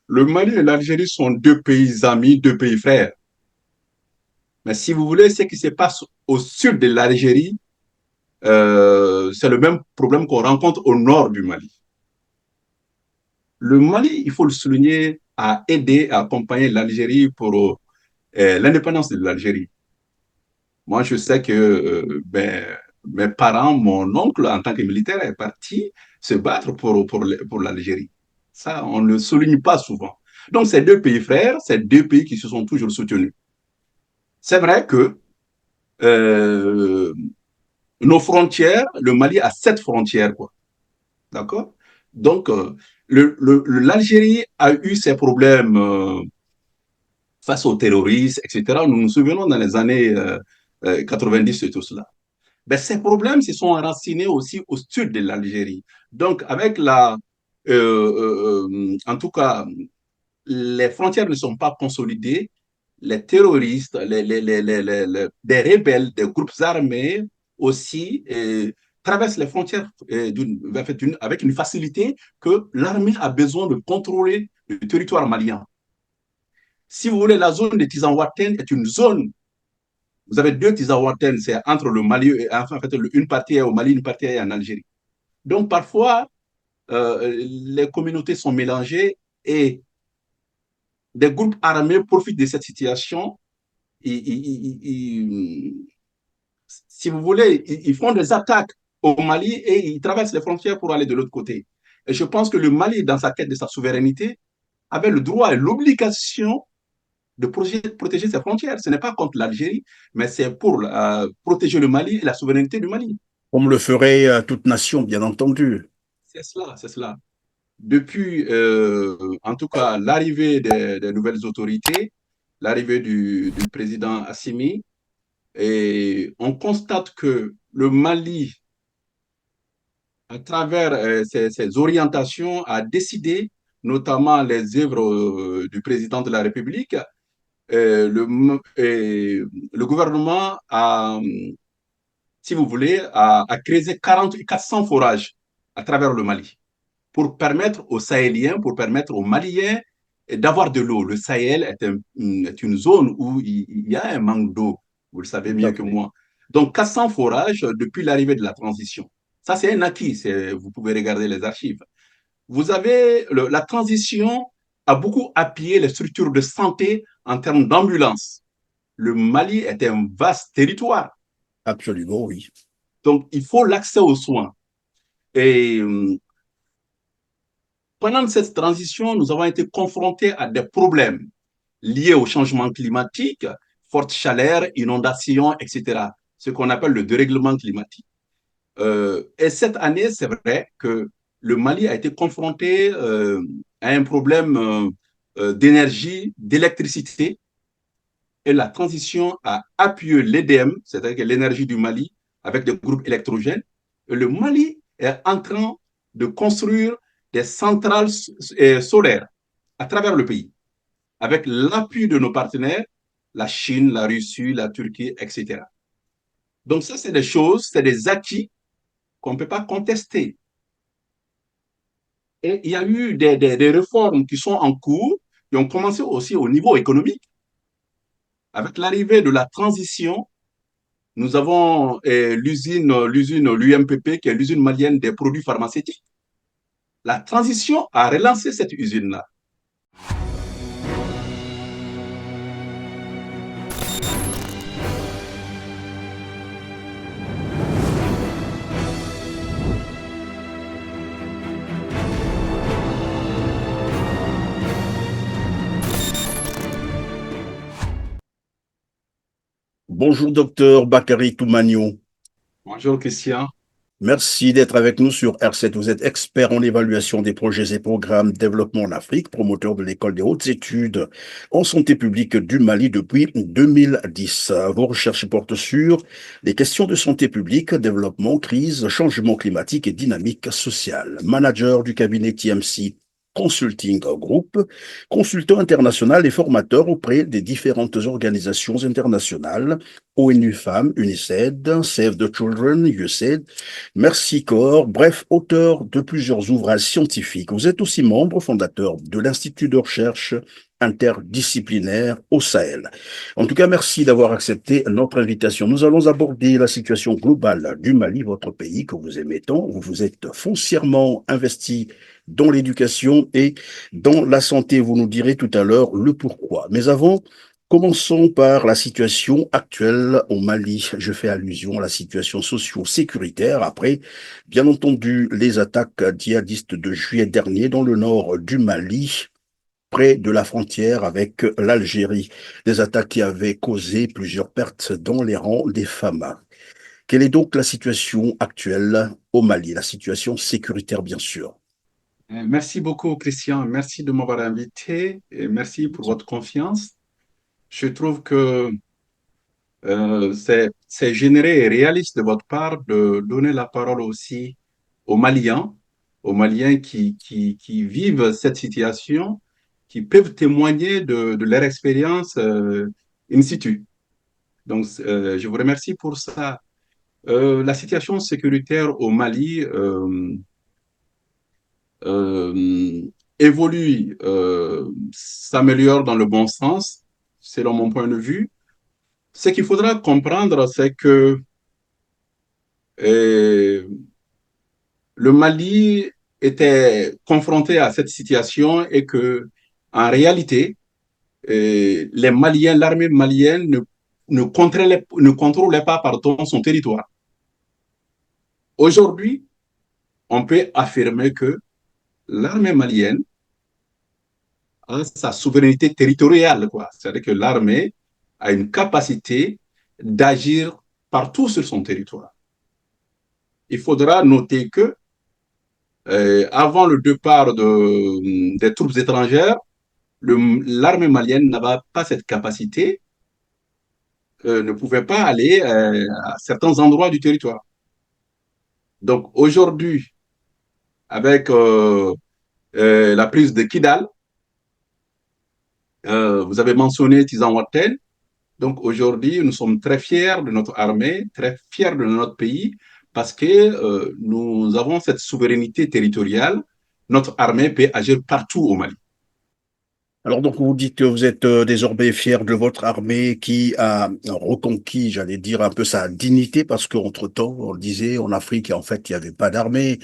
Le Mali et l'Algérie sont deux pays amis, deux pays frères. Mais si vous voulez, ce qui se passe au sud de l'Algérie, c'est le même problème qu'on rencontre au nord du Mali. Le Mali, il faut le souligner, a aidé, a accompagné l'Algérie pour l'indépendance de l'Algérie. Moi, je sais que mes parents, mon oncle, en tant que militaire, est parti se battre pour l'Algérie. Ça, on ne le souligne pas souvent. Donc, ces deux pays frères, ces deux pays qui se sont toujours soutenus. C'est vrai que euh, nos frontières, le Mali a 7 frontières, quoi. D'accord. Donc, l'Algérie a eu ses problèmes face aux terroristes, etc. Nous nous souvenons dans les années 90 et tout cela. Ben, ces problèmes se sont enracinés aussi au sud de l'Algérie. Donc, avec en tout cas, les frontières ne sont pas consolidées. Les terroristes, des rebelles, des groupes armés aussi traversent les frontières avec une facilité que l'armée a besoin de contrôler le territoire malien. Si vous voulez, la zone de Tizanwaten est une zone. Vous avez deux Tizawaten, c'est entre le Mali et enfin, en fait, une partie est au Mali, une partie est en Algérie. Donc parfois, les communautés sont mélangées et des groupes armés profitent de cette situation. Si vous voulez, ils font des attaques au Mali et ils traversent les frontières pour aller de l'autre côté. Et je pense que le Mali, dans sa quête de sa souveraineté, avait le droit et l'obligation de protéger ses frontières. Ce n'est pas contre l'Algérie, mais c'est pour protéger le Mali et la souveraineté du Mali. Comme le ferait toute nation, bien entendu. C'est cela, c'est cela. Depuis, en tout cas, l'arrivée des nouvelles autorités, l'arrivée du président Assimi, et on constate que le Mali, à travers ses orientations, a décidé, notamment les œuvres du président de la République, le gouvernement a, si vous voulez, a créé 400 forages à travers le Mali pour permettre aux Sahéliens, pour permettre aux Maliens d'avoir de l'eau. Le Sahel est une zone où il y a un manque d'eau, vous le savez Tout mieux à que fait. moi. Donc, 400 forages depuis l'arrivée de la transition. Ça, c'est un acquis, vous pouvez regarder les archives. Vous avez la transition a beaucoup appuyé les structures de santé en termes d'ambulance. Le Mali est un vaste territoire, Absolument, oui. donc il faut l'accès aux soins. Et pendant cette transition, nous avons été confrontés à des problèmes liés au changement climatique, forte chaleur, inondations, etc. Ce qu'on appelle le dérèglement climatique. Et cette année, c'est vrai que le Mali a été confronté à un problème d'énergie, d'électricité, et la transition a appuyé l'EDM, c'est-à-dire l'énergie du Mali, avec des groupes électrogènes. Et le Mali est en train de construire des centrales solaires à travers le pays, avec l'appui de nos partenaires, la Chine, la Russie, la Turquie, etc. Donc ça, c'est des choses, c'est des acquis qu'on ne peut pas contester. Et il y a eu des réformes qui sont en cours, qui ont commencé aussi au niveau économique. Avec l'arrivée de la transition, nous avons l'UMPP, qui est l'usine malienne des produits pharmaceutiques. La transition a relancé cette usine-là. Bonjour, docteur Bakary Toumaniou. Bonjour Christian. Merci d'être avec nous sur R7. Vous êtes expert en évaluation des projets et programmes développement en Afrique, promoteur de l'école des hautes études en santé publique du Mali depuis 2010. Vos recherches portent sur les questions de santé publique, développement, crise, changement climatique et dynamique sociale. Manager du cabinet TMC Consulting Group, consultant international et formateur auprès des différentes organisations internationales, ONU Femmes, UNICEF, Save the Children, USAID, Mercy Corps, bref, auteur de plusieurs ouvrages scientifiques. Vous êtes aussi membre fondateur de l'Institut de recherche interdisciplinaire au Sahel. En tout cas, merci d'avoir accepté notre invitation. Nous allons aborder la situation globale du Mali, votre pays que vous aimez tant, où vous êtes foncièrement investi dans l'éducation et dans la santé. Vous nous direz tout à l'heure le pourquoi. Mais avant, commençons par la situation actuelle au Mali. Je fais allusion à la situation socio-sécuritaire après, bien entendu, les attaques djihadistes de juillet dernier dans le nord du Mali, près de la frontière avec l'Algérie. Des attaques qui avaient causé plusieurs pertes dans les rangs des femmes. Quelle est donc la situation actuelle au Mali? La situation sécuritaire, bien sûr. Merci beaucoup, Christian. Merci de m'avoir invité et merci pour votre confiance. Je trouve que c'est généreux et réaliste de votre part de donner la parole aussi aux Maliens, aux Maliens qui vivent cette situation, qui peuvent témoigner de leur expérience in situ. Donc, je vous remercie pour ça. La situation sécuritaire au Mali euh, évolue, s'améliore dans le bon sens, selon mon point de vue. Ce qu'il faudra comprendre, c'est que euh, le Mali était confronté à cette situation et que, en réalité, les Maliens, l'armée malienne ne contrôlait pas pardon, son territoire. Aujourd'hui, on peut affirmer que l'armée malienne a sa souveraineté territoriale, quoi. C'est-à-dire que l'armée a une capacité d'agir partout sur son territoire. Il faudra noter que avant le départ des troupes étrangères, l'armée malienne n'avait pas cette capacité, ne pouvait pas aller à certains endroits du territoire. Donc aujourd'hui, avec la prise de Kidal, vous avez mentionné Tizan Wattel. Donc aujourd'hui, nous sommes très fiers de notre armée, très fiers de notre pays, parce que nous avons cette souveraineté territoriale. Notre armée peut agir partout au Mali. Alors donc vous dites que vous êtes désormais fier de votre armée qui a reconquis, j'allais dire, un peu sa dignité parce qu'entre-temps, on le disait, en Afrique, en fait, il n'y avait pas d'armée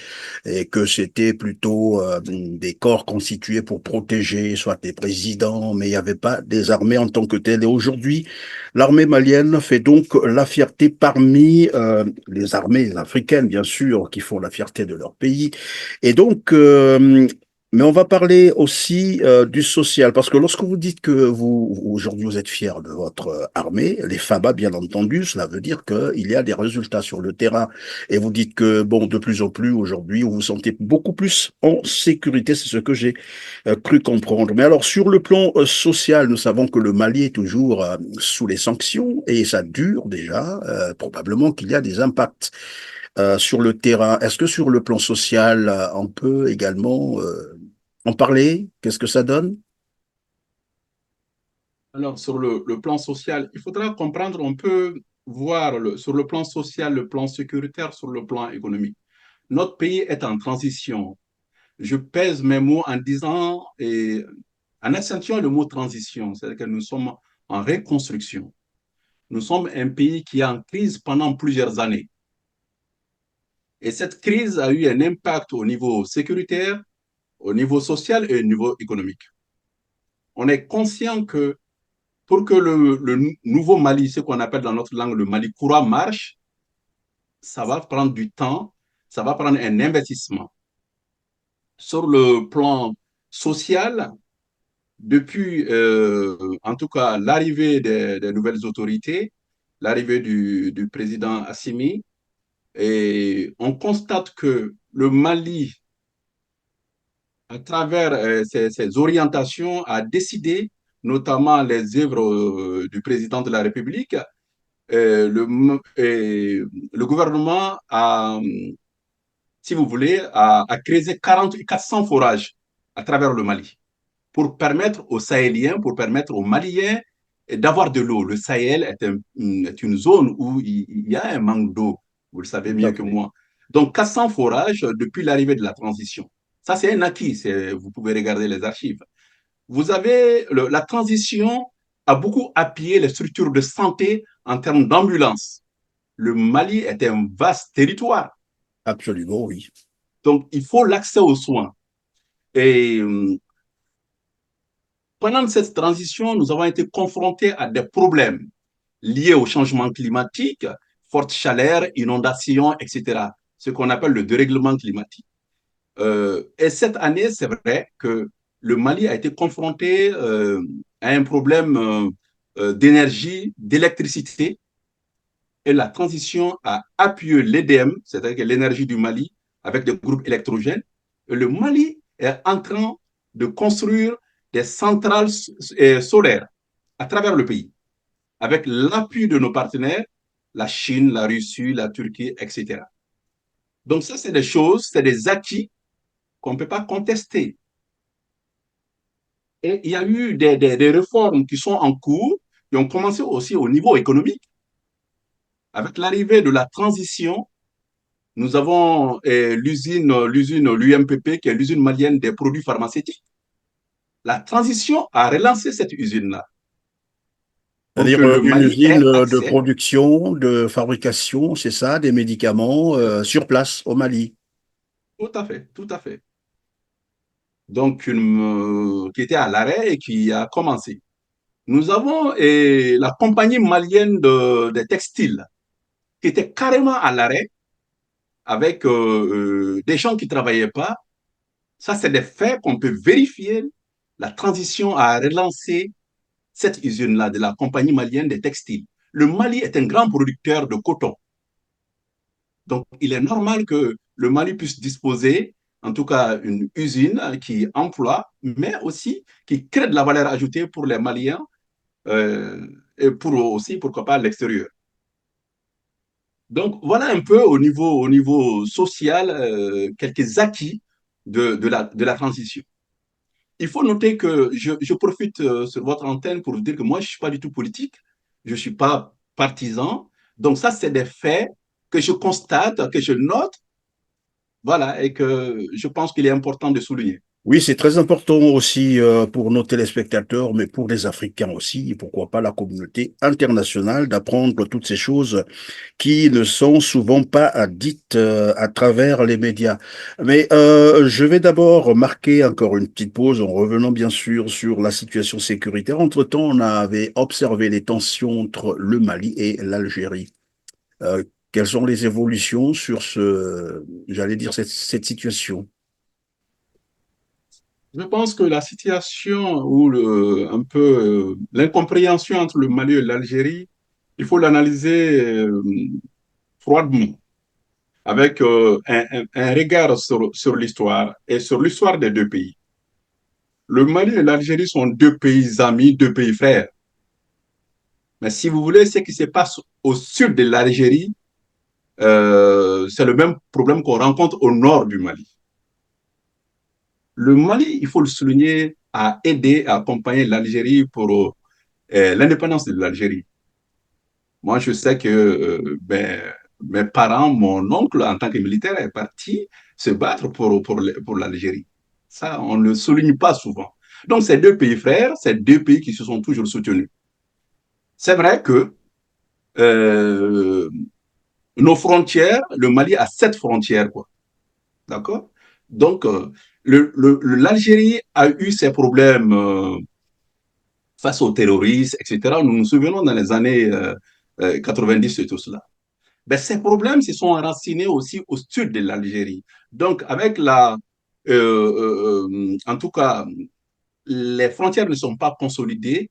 et que c'était plutôt des corps constitués pour protéger soit des présidents, mais il n'y avait pas des armées en tant que telles. Et aujourd'hui, l'armée malienne fait donc la fierté parmi les armées africaines, bien sûr, qui font la fierté de leur pays. Et donc, mais on va parler aussi du social, parce que lorsque vous dites que aujourd'hui, vous êtes fier de votre armée, les FABA, bien entendu, cela veut dire qu'il y a des résultats sur le terrain. Et vous dites que, bon, de plus en plus, aujourd'hui, vous vous sentez beaucoup plus en sécurité, c'est ce que j'ai cru comprendre. Mais alors, sur le plan social, nous savons que le Mali est toujours sous les sanctions, et ça dure déjà, probablement qu'il y a des impacts sur le terrain. Est-ce que sur le plan social, on peut également en parler? Qu'est-ce que ça donne? Alors, sur le plan social, il faudra comprendre, on peut voir sur le plan social, le plan sécuritaire, sur le plan économique. Notre pays est en transition. Je pèse mes mots en disant, et en accentuant le mot transition, c'est-à-dire que nous sommes en reconstruction. Nous sommes un pays qui est en crise pendant plusieurs années. Et cette crise a eu un impact au niveau sécuritaire, au niveau social et au niveau économique. On est conscient que pour que le nouveau Mali, ce qu'on appelle dans notre langue le Mali courant, marche, ça va prendre du temps, ça va prendre un investissement. Sur le plan social, depuis en tout cas l'arrivée des nouvelles autorités, l'arrivée du président Assimi, et on constate que le Mali, à travers ses orientations, a décidé, notamment les œuvres du président de la République, le gouvernement a, si vous voulez, a créé 400 forages à travers le Mali pour permettre aux Sahéliens, pour permettre aux Maliens d'avoir de l'eau. Le Sahel est une zone où il y a un manque d'eau, vous le savez Tout mieux à que fait. moi. Donc 400 forages depuis l'arrivée de la transition. Ça, c'est un acquis, vous pouvez regarder les archives. Vous avez la transition a beaucoup appuyé les structures de santé en termes d'ambulance. Le Mali est un vaste territoire, Absolument, oui. donc il faut l'accès aux soins. Et pendant cette transition, nous avons été confrontés à des problèmes liés au changement climatique, forte chaleur, inondations, etc. Ce qu'on appelle le dérèglement climatique. Et cette année, c'est vrai que le Mali a été confronté à un problème d'énergie, d'électricité, et la transition a appuyé l'EDM, c'est-à-dire l'énergie du Mali, avec des groupes électrogènes. Et le Mali est en train de construire des centrales solaires à travers le pays, avec l'appui de nos partenaires, la Chine, la Russie, la Turquie, etc. Donc ça, c'est des choses, c'est des acquis qu'on ne peut pas contester. Et il y a eu des réformes qui sont en cours, qui ont commencé aussi au niveau économique. Avec l'arrivée de la transition, nous avons l'UMPP, qui est l'usine malienne des produits pharmaceutiques. La transition a relancé cette usine-là pour que C'est-à-dire le une Mali usine ait de accès. production, de fabrication, c'est ça, des médicaments sur place au Mali. Tout à fait, tout à fait. Donc, qui était à l'arrêt et qui a commencé. Nous avons la compagnie malienne des textiles qui était carrément à l'arrêt avec des gens qui ne travaillaient pas. Ça, c'est des faits qu'on peut vérifier. La transition a relancé cette usine-là de la compagnie malienne des textiles. Le Mali est un grand producteur de coton. Donc, il est normal que le Mali puisse disposer, en tout cas, une usine qui emploie, mais aussi qui crée de la valeur ajoutée pour les Maliens euh, et pour aussi, pourquoi pas, l'extérieur. Donc, voilà un peu au niveau social quelques acquis de la transition. Il faut noter que je profite sur votre antenne pour vous dire que moi, je ne suis pas du tout politique, je ne suis pas partisan. Donc, ça, c'est des faits que je constate, que je note, voilà, et que je pense qu'il est important de souligner. Oui, c'est très important aussi pour nos téléspectateurs, mais pour les Africains aussi, et pourquoi pas la communauté internationale, d'apprendre toutes ces choses qui ne sont souvent pas dites à travers les médias. Mais je vais d'abord marquer encore une petite pause en revenant bien sûr sur la situation sécuritaire. Entre-temps, on avait observé les tensions entre le Mali et l'Algérie. Euh, Quelles sont les évolutions sur j'allais dire, cette situation? Je pense que la situation ou un peu l'incompréhension entre le Mali et l'Algérie, il faut l'analyser froidement, avec un regard sur l'histoire et sur l'histoire des deux pays. Le Mali et l'Algérie sont deux pays amis, deux pays frères. Mais si vous voulez, ce qui se passe au sud de l'Algérie, c'est le même problème qu'on rencontre au nord du Mali. Le Mali, il faut le souligner, a aidé, a accompagné l'Algérie pour l'indépendance de l'Algérie. Moi, je sais que mes parents, mon oncle, en tant que militaire, est parti se battre pour l'Algérie. Ça, on ne le souligne pas souvent. Donc, ces deux pays frères, ces deux pays qui se sont toujours soutenus. C'est vrai que euh, nos frontières, le Mali a 7 frontières, quoi. D'accord? Donc, l'Algérie a eu ses problèmes face aux terroristes, etc. Nous nous souvenons dans les années 90 et tout cela. Ben, ces problèmes se sont enracinés aussi au sud de l'Algérie. Donc, avec en tout cas, les frontières ne sont pas consolidées.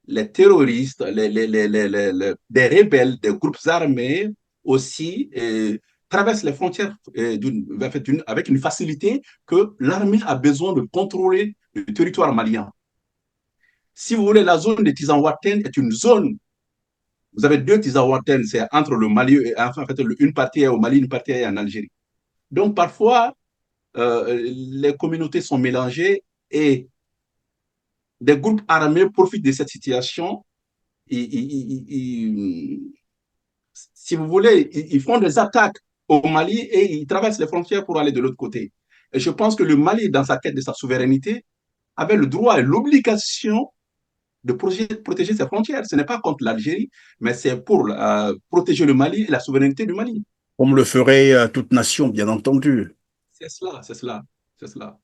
Les terroristes, des rebelles, des groupes armés aussi traversent les frontières avec une facilité que l'armée a besoin de contrôler le territoire malien. Si vous voulez, la zone de Tizanwaten est une zone. Vous avez deux Tizanwaten, c'est entre le Mali et enfin, en fait, une partie est au Mali, une partie est en Algérie. Donc parfois, les communautés sont mélangées Et des groupes armés profitent de cette situation. Si vous voulez, ils font des attaques au Mali et ils traversent les frontières pour aller de l'autre côté. Et je pense que le Mali, dans sa quête de sa souveraineté, avait le droit et l'obligation de protéger ses frontières. Ce n'est pas contre l'Algérie, mais c'est pour protéger le Mali et la souveraineté du Mali. Comme le ferait toute nation, bien entendu. C'est cela, c'est cela, c'est cela.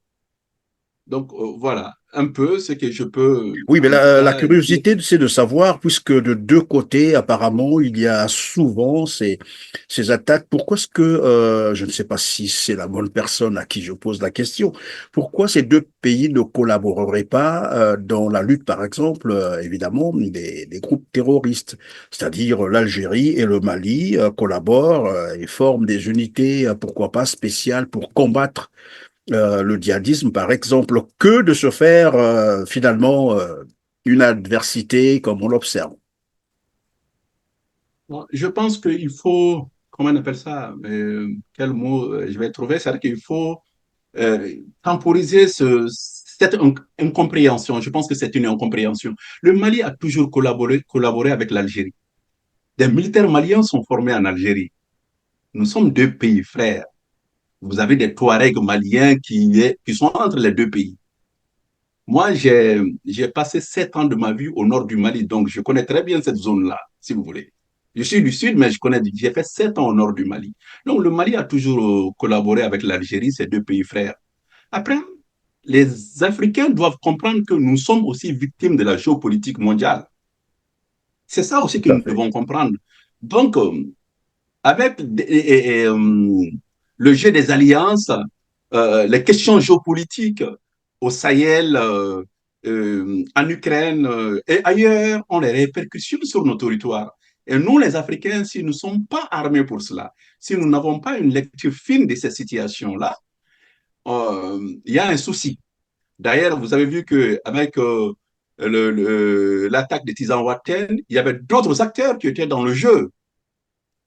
Donc voilà un peu ce que je peux, Oui, mais en tout la cas, dire. curiosité, c'est de savoir, puisque de deux côtés, apparemment, il y a souvent ces attaques. Pourquoi est-ce que, je ne sais pas si c'est la bonne personne à qui je pose la question, pourquoi ces deux pays ne collaboreraient pas dans la lutte, par exemple, évidemment, des groupes terroristes, c'est-à-dire l'Algérie et le Mali collaborent et forment des unités, pourquoi pas spéciales, pour combattre le djihadisme, par exemple, que de se faire finalement une adversité comme on l'observe. Je pense qu'il faut, comment on appelle ça, quel mot je vais trouver, c'est-à-dire qu'il faut temporiser cette incompréhension. Je pense que c'est une incompréhension. Le Mali a toujours collaboré avec l'Algérie. Des militaires maliens sont formés en Algérie. Nous sommes deux pays frères. Vous avez des Touaregs maliens qui sont entre les deux pays. Moi, j'ai passé 7 ans de ma vie au nord du Mali, donc je connais très bien cette zone-là, si vous voulez. Je suis du sud, mais j'ai fait 7 ans au nord du Mali. Donc, le Mali a toujours collaboré avec l'Algérie, ces deux pays frères. Après, les Africains doivent comprendre que nous sommes aussi victimes de la géopolitique mondiale. C'est ça aussi que Tout à nous fait. devons comprendre. Donc, avec le jeu des alliances, les questions géopolitiques au Sahel, en Ukraine et ailleurs ont des répercussions sur nos territoires. Et nous, les Africains, si nous ne sommes pas armés pour cela, si nous n'avons pas une lecture fine de ces situations-là, il y a un souci. D'ailleurs, vous avez vu qu'avec l'attaque de Tizan-Waten, il y avait d'autres acteurs qui étaient dans le jeu,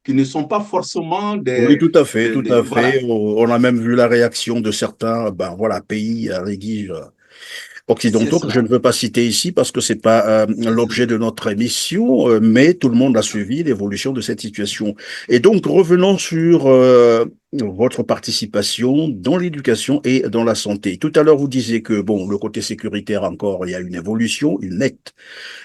qui ne sont pas forcément Oui, tout à fait, tout à voilà. fait. On a même vu la réaction de certains, ben voilà, pays, rédige, C'est occidentaux, que je cela. ne veux pas citer ici parce que c'est pas C'est l'objet cela. de notre émission, mais tout le monde a suivi l'évolution de cette situation. Et donc, revenons sur votre participation dans l'éducation et dans la santé. Tout à l'heure, vous disiez que, bon, le côté sécuritaire encore, il y a une évolution, une nette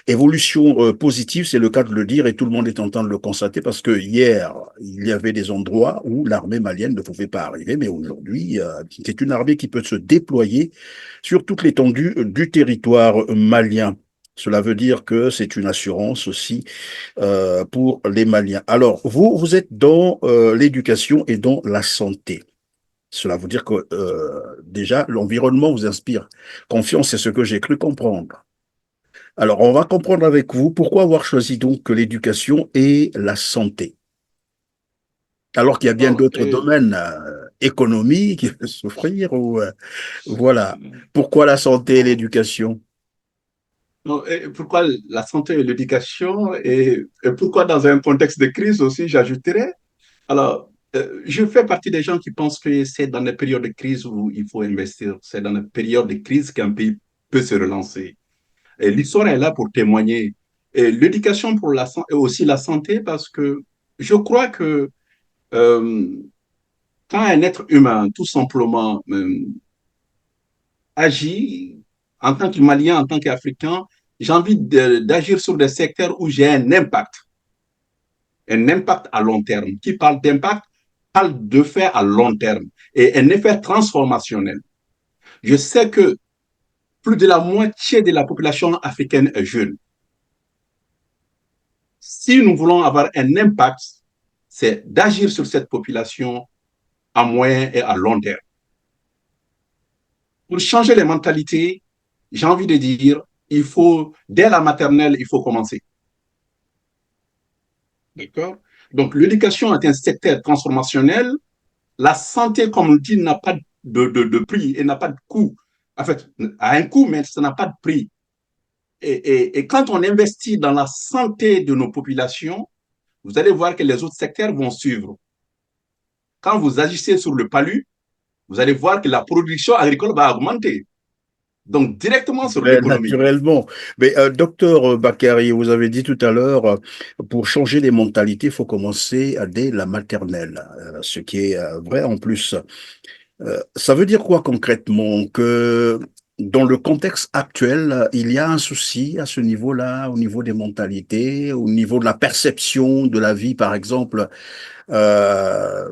évolution positive, c'est le cas de le dire, et tout le monde est en train de le constater, parce que hier, il y avait des endroits où l'armée malienne ne pouvait pas arriver, mais aujourd'hui, c'est une armée qui peut se déployer sur toute l'étendue du territoire malien. Cela veut dire que c'est une assurance aussi pour les Maliens. Alors, vous êtes dans l'éducation et dans la santé. Cela veut dire que déjà, l'environnement vous inspire confiance, c'est ce que j'ai cru comprendre. Alors, on va comprendre avec vous pourquoi avoir choisi donc l'éducation et la santé, alors qu'il y a bien Bon, d'autres domaines, économie qui peuvent souffrir, ou voilà. Pourquoi la santé et bon. l'éducation? Non, et pourquoi la santé et l'éducation et pourquoi dans un contexte de crise aussi, j'ajouterais. Alors, je fais partie des gens qui pensent que c'est dans les périodes de crise où il faut investir. C'est dans les périodes de crise qu'un pays peut se relancer. Et l'histoire est là pour témoigner. Et l'éducation pour et aussi la santé, parce que je crois que euh, quand un être humain, tout simplement, agit en tant que Malien, en tant qu'Africain, j'ai envie d'agir sur des secteurs où j'ai un impact à long terme. Qui parle d'impact parle de faire à long terme et un effet transformationnel. Je sais que plus de la moitié de la population africaine est jeune. Si nous voulons avoir un impact, c'est d'agir sur cette population à moyen et à long terme. Pour changer les mentalités, j'ai envie de dire, il faut, dès la maternelle, il faut commencer. D'accord? Donc, l'éducation est un secteur transformationnel. La santé, comme on le dit, n'a pas de prix et n'a pas de coût. En fait, a un coût, mais ça n'a pas de prix. Et quand on investit dans la santé de nos populations, vous allez voir que les autres secteurs vont suivre. Quand vous agissez sur le palu, vous allez voir que la production agricole va augmenter. Donc, directement sur Ben, l'économie. naturellement. Mais docteur Bakary, vous avez dit tout à l'heure, pour changer les mentalités, il faut commencer dès la maternelle, ce qui est vrai en plus. Ça veut dire quoi concrètement? Que dans le contexte actuel, il y a un souci à ce niveau-là, au niveau des mentalités, au niveau de la perception de la vie, par exemple, euh,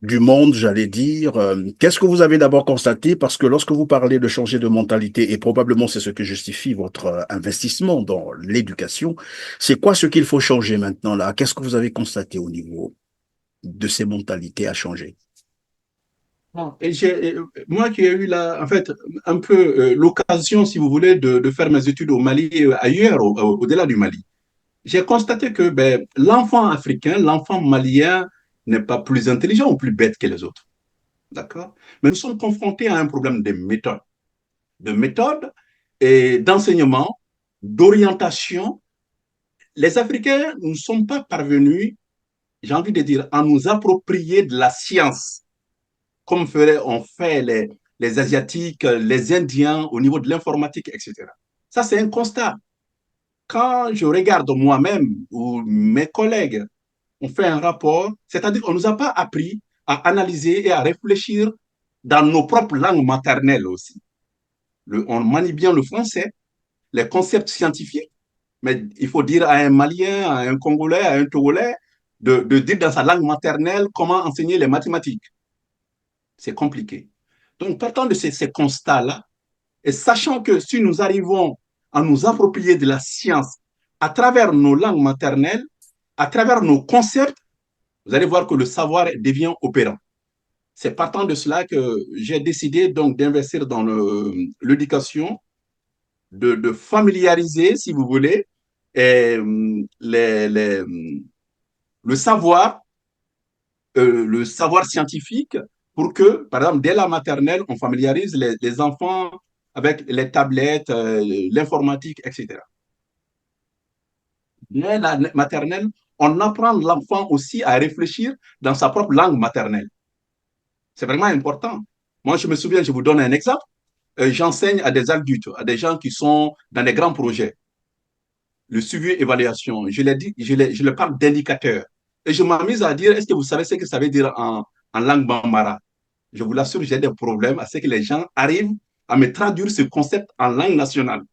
du monde, j'allais dire. Qu'est-ce que vous avez d'abord constaté? Parce que lorsque vous parlez de changer de mentalité, et probablement c'est ce que justifie votre investissement dans l'éducation, c'est quoi ce qu'il faut changer maintenant là? Qu'est-ce que vous avez constaté au niveau de ces mentalités à changer? Bon, et moi qui ai eu en fait, un peu l'occasion, si vous voulez, de faire mes études au Mali et ailleurs, au-delà du Mali, j'ai constaté que ben, l'enfant africain, l'enfant malien n'est pas plus intelligent ou plus bête que les autres. D'accord? Mais nous sommes confrontés à un problème de méthode et d'enseignement, d'orientation. Les Africains ne sont pas parvenus, j'ai envie de dire, à nous approprier de la science, comme on fait les Asiatiques, les Indiens au niveau de l'informatique, etc. Ça, c'est un constat. Quand je regarde moi-même ou mes collègues, on fait un rapport, c'est-à-dire qu'on ne nous a pas appris à analyser et à réfléchir dans nos propres langues maternelles aussi. On manie bien le français, les concepts scientifiques, mais il faut dire à un Malien, à un Congolais, à un Togolais, de dire dans sa langue maternelle comment enseigner les mathématiques. C'est compliqué. Donc, partant de ces constats-là, et sachant que si nous arrivons à nous approprier de la science à travers nos langues maternelles, à travers nos concepts, vous allez voir que le savoir devient opérant. C'est partant de cela que j'ai décidé donc d'investir dans l'éducation, de familiariser, si vous voulez, et, le savoir scientifique pour que, par exemple, dès la maternelle, on familiarise les enfants avec les tablettes, l'informatique, etc. Dès la maternelle, on apprend l'enfant aussi à réfléchir dans sa propre langue maternelle. C'est vraiment important. Moi, je me souviens, je vous donne un exemple. J'enseigne à des adultes, à des gens qui sont dans des grands projets. Le suivi évaluation, je leur parle d'indicateurs. Et je m'amuse à dire, est-ce que vous savez ce que ça veut dire en langue bambara? Je vous l'assure, j'ai des problèmes à ce que les gens arrivent à me traduire ce concept en langue nationale.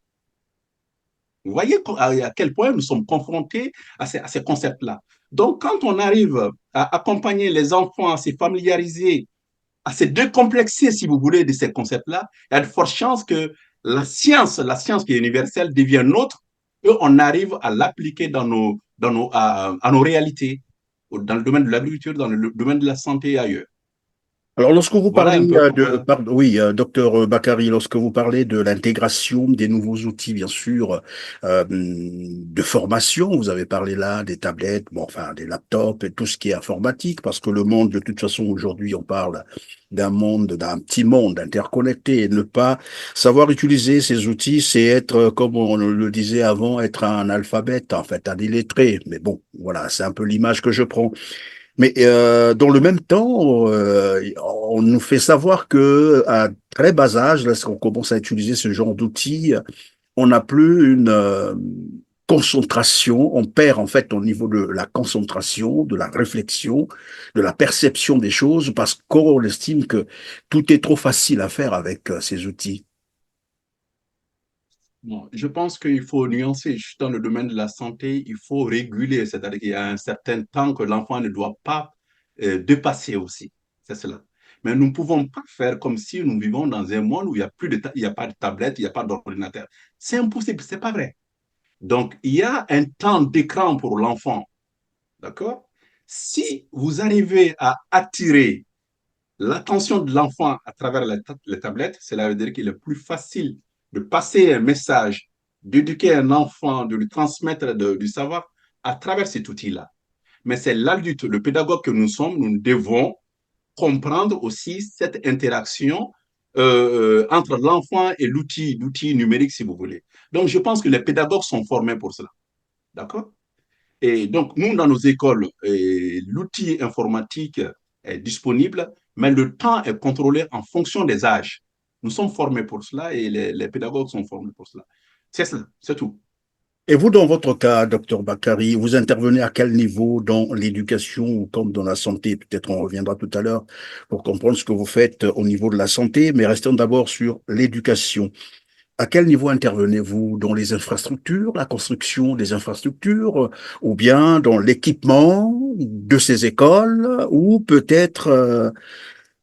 Vous voyez à quel point nous sommes confrontés à ces concepts-là. Donc, quand on arrive à accompagner les enfants à se familiariser, à se décomplexer, si vous voulez, de ces concepts-là, il y a de fortes chances que la science qui est universelle, devient nôtre et on arrive à l'appliquer à nos réalités, dans le domaine de l'agriculture, dans le domaine de la santé et ailleurs. Alors, lorsque vous Voilà parlez un peu oui, docteur Bakary, lorsque vous parlez de l'intégration des nouveaux outils, bien sûr, de formation, vous avez parlé là des tablettes, bon, enfin, des laptops et tout ce qui est informatique, parce que le monde, de toute façon, aujourd'hui, on parle d'un petit monde interconnecté, et ne pas savoir utiliser ces outils, c'est être, comme on le disait avant, être un alphabète, en fait, un illettré. Mais bon, voilà, c'est un peu l'image que je prends. Mais dans le même temps, on nous fait savoir que à très bas âge, lorsqu'on commence à utiliser ce genre d'outils, on n'a plus une concentration, on perd en fait au niveau de la concentration, de la réflexion, de la perception des choses, parce qu'on estime que tout est trop facile à faire avec ces outils. bon, je pense qu'il faut nuancer. Je suis dans le domaine de la santé, il faut réguler, c'est-à-dire qu'il y a un certain temps que l'enfant ne doit pas dépasser aussi. C'est cela. Mais nous ne pouvons pas faire comme si nous vivons dans un monde où il n'y a plus il y a pas de tablette, il n'y a pas d'ordinateur. C'est impossible, c'est pas vrai. Donc, il y a un temps d'écran pour l'enfant, d'accord? Si vous arrivez à attirer l'attention de l'enfant à travers les tablettes, cela veut dire qu'il est plus facile de passer un message, d'éduquer un enfant, de lui transmettre du savoir à travers cet outil-là. Mais c'est l'adulte, le pédagogue que nous sommes, nous devons comprendre aussi cette interaction entre l'enfant et l'outil numérique, si vous voulez. Donc, je pense que les pédagogues sont formés pour cela. D'accord? Et donc, nous, dans nos écoles, l'outil informatique est disponible, mais le temps est contrôlé en fonction des âges. Nous sommes formés pour cela et les pédagogues sont formés pour cela. C'est cela, c'est tout. Et vous, dans votre cas, docteur Bakary, vous intervenez à quel niveau dans l'éducation ou comme dans la santé? Peut-être on reviendra tout à l'heure pour comprendre ce que vous faites au niveau de la santé, mais restons d'abord sur l'éducation. À quel niveau intervenez-vous? Dans les infrastructures, la construction des infrastructures, ou bien dans l'équipement de ces écoles, ou peut-être,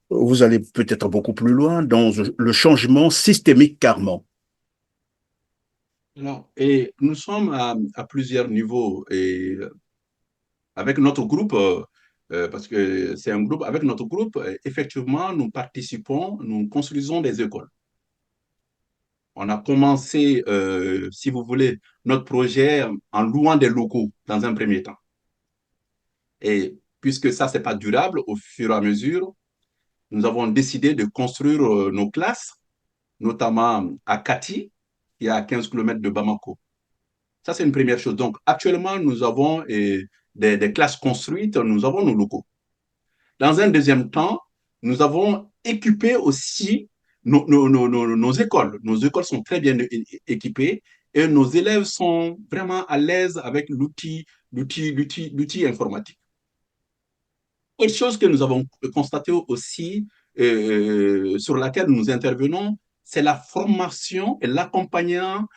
vous allez peut-être beaucoup plus loin dans le changement systémique carrément. Alors, et nous sommes à plusieurs niveaux et avec notre groupe, parce que c'est un groupe, avec notre groupe, effectivement, nous participons, nous construisons des écoles. On a commencé, si vous voulez, notre projet en louant des locaux dans un premier temps. Et puisque ça, c'est pas durable, au fur et à mesure, nous avons décidé de construire nos classes, notamment à Kati, qui est à 15 km de Bamako. Ça, c'est une première chose. Donc, actuellement, nous avons des classes construites, nous avons nos locaux. Dans un deuxième temps, nous avons équipé aussi nos écoles. Nos écoles sont très bien équipées et nos élèves sont vraiment à l'aise avec l'outil informatique. Autre chose que nous avons constaté aussi, sur laquelle nous intervenons, c'est la formation et l'accompagnement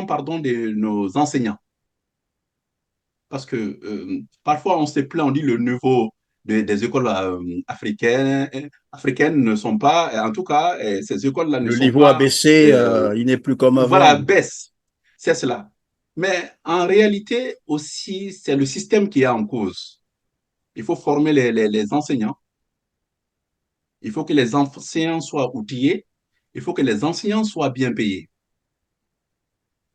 pardon, de nos enseignants. Parce que parfois on se plaint, on dit le niveau des écoles africaines ne sont pas, en tout cas, ces écoles-là ne Le sont niveau a pas, baissé, il n'est plus comme avant. voilà, baisse. C'est cela. Mais en réalité aussi, c'est le système qui est en cause. Il faut former les enseignants. Il faut que les enseignants soient outillés. Il faut que les enseignants soient bien payés.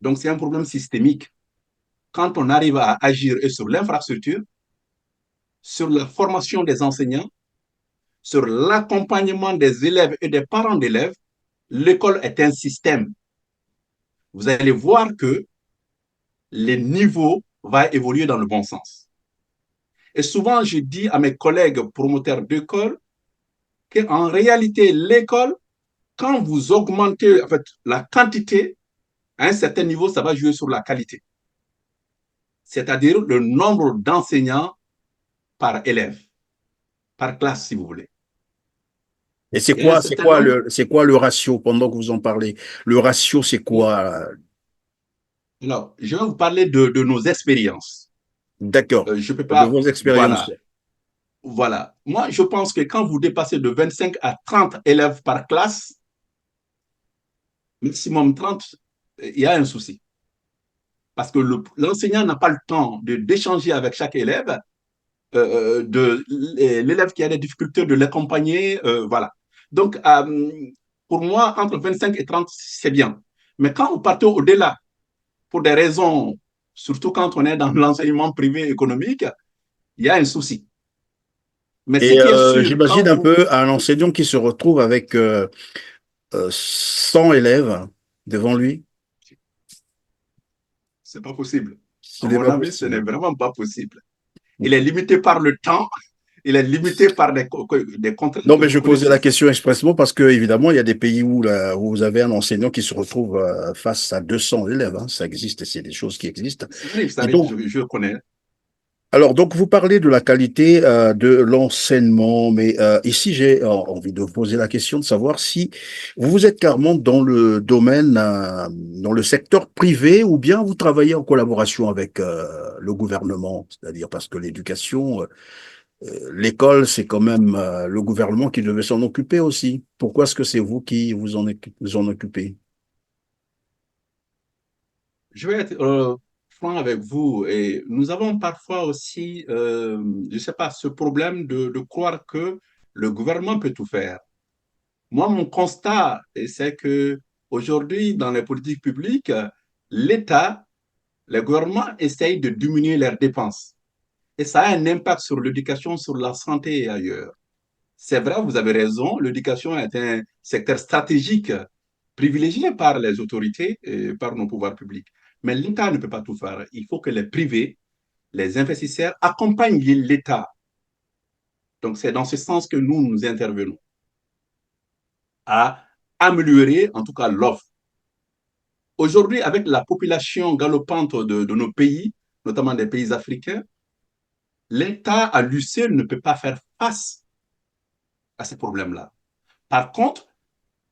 Donc, c'est un problème systémique. Quand on arrive à agir et sur l'infrastructure, sur la formation des enseignants, sur l'accompagnement des élèves et des parents d'élèves, l'école est un système. Vous allez voir que les niveaux vont évoluer dans le bon sens. Et souvent, je dis à mes collègues promoteurs d'école qu'en réalité, l'école, quand vous augmentez en fait, la quantité, à un certain niveau, ça va jouer sur la qualité. C'est-à-dire le nombre d'enseignants par élève, par classe, si vous voulez. Et Il y a un certain nombre. c'est quoi le ratio pendant que vous en parlez? Le ratio, c'est quoi? Alors, je vais vous parler de nos expériences. D'accord. Je ne peux De pas. vos expériences. Voilà. Voilà. Moi, je pense que quand vous dépassez de 25 à 30 élèves par classe, maximum 30, il y a un souci. Parce que l'enseignant n'a pas le temps d'échanger avec chaque élève, de l'élève qui a des difficultés, de l'accompagner. Voilà. Donc, pour moi, entre 25 et 30, c'est bien. Mais quand vous partez au-delà, pour des raisons, surtout quand on est dans l'enseignement privé économique, il y a un souci. Mais ce Et qui est sûr, j'imagine quand un vous... peu un enseignant qui se retrouve avec 100 élèves devant lui. C'est pas possible. Ce À n'est mon pas avis, ce n'est possible. vraiment pas possible. Il est limité par le temps, il est limité par des Non, contraintes que mais vous je posais la connaissez. question expressement parce que, évidemment, il y a des pays où, là, où vous avez un enseignant qui se retrouve face à 200 élèves, hein. Ça existe, c'est des choses qui existent. Ça Et arrive, donc, je connais. alors, donc, vous parlez de la qualité de l'enseignement, mais ici, j'ai envie de vous poser la question de savoir si vous êtes carrément dans le domaine, dans le secteur privé, ou bien vous travaillez en collaboration avec le gouvernement, c'est-à-dire parce que l'éducation, l'école, c'est quand même le gouvernement qui devait s'en occuper aussi. Pourquoi est-ce que c'est vous qui vous en occupez? Je vais être franc avec vous. Et nous avons parfois aussi, je ne sais pas, ce problème de croire que le gouvernement peut tout faire. Moi, mon constat, c'est que aujourd'hui, dans les politiques publiques, l'État, les gouvernements essayent de diminuer leurs dépenses. Et ça a un impact sur l'éducation, sur la santé et ailleurs. C'est vrai, vous avez raison, l'éducation est un secteur stratégique privilégié par les autorités et par nos pouvoirs publics. Mais l'État ne peut pas tout faire. Il faut que les privés, les investisseurs accompagnent l'État. Donc, c'est dans ce sens que nous intervenons à améliorer en tout cas l'offre. Aujourd'hui, avec la population galopante de nos pays, notamment des pays africains, l'État à lui seul ne peut pas faire face à ces problèmes-là. Par contre,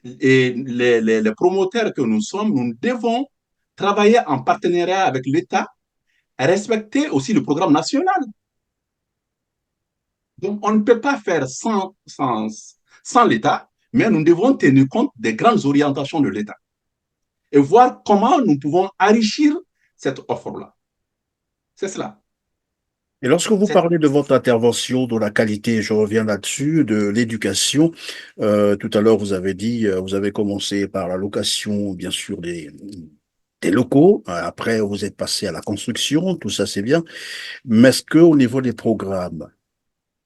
les promoteurs que nous sommes, nous devons travailler en partenariat avec l'État et respecter aussi le programme national. Donc, on ne peut pas faire sans l'État, mais nous devons tenir compte des grandes orientations de l'État et voir comment nous pouvons enrichir cette offre-là. C'est cela. Et lorsque vous parlez de votre intervention dans la qualité, je reviens là-dessus, de l'éducation, tout à l'heure vous avez dit, vous avez commencé par la location, bien sûr, des locaux. Après, vous êtes passé à la construction, tout ça c'est bien. Mais est-ce que au niveau des programmes,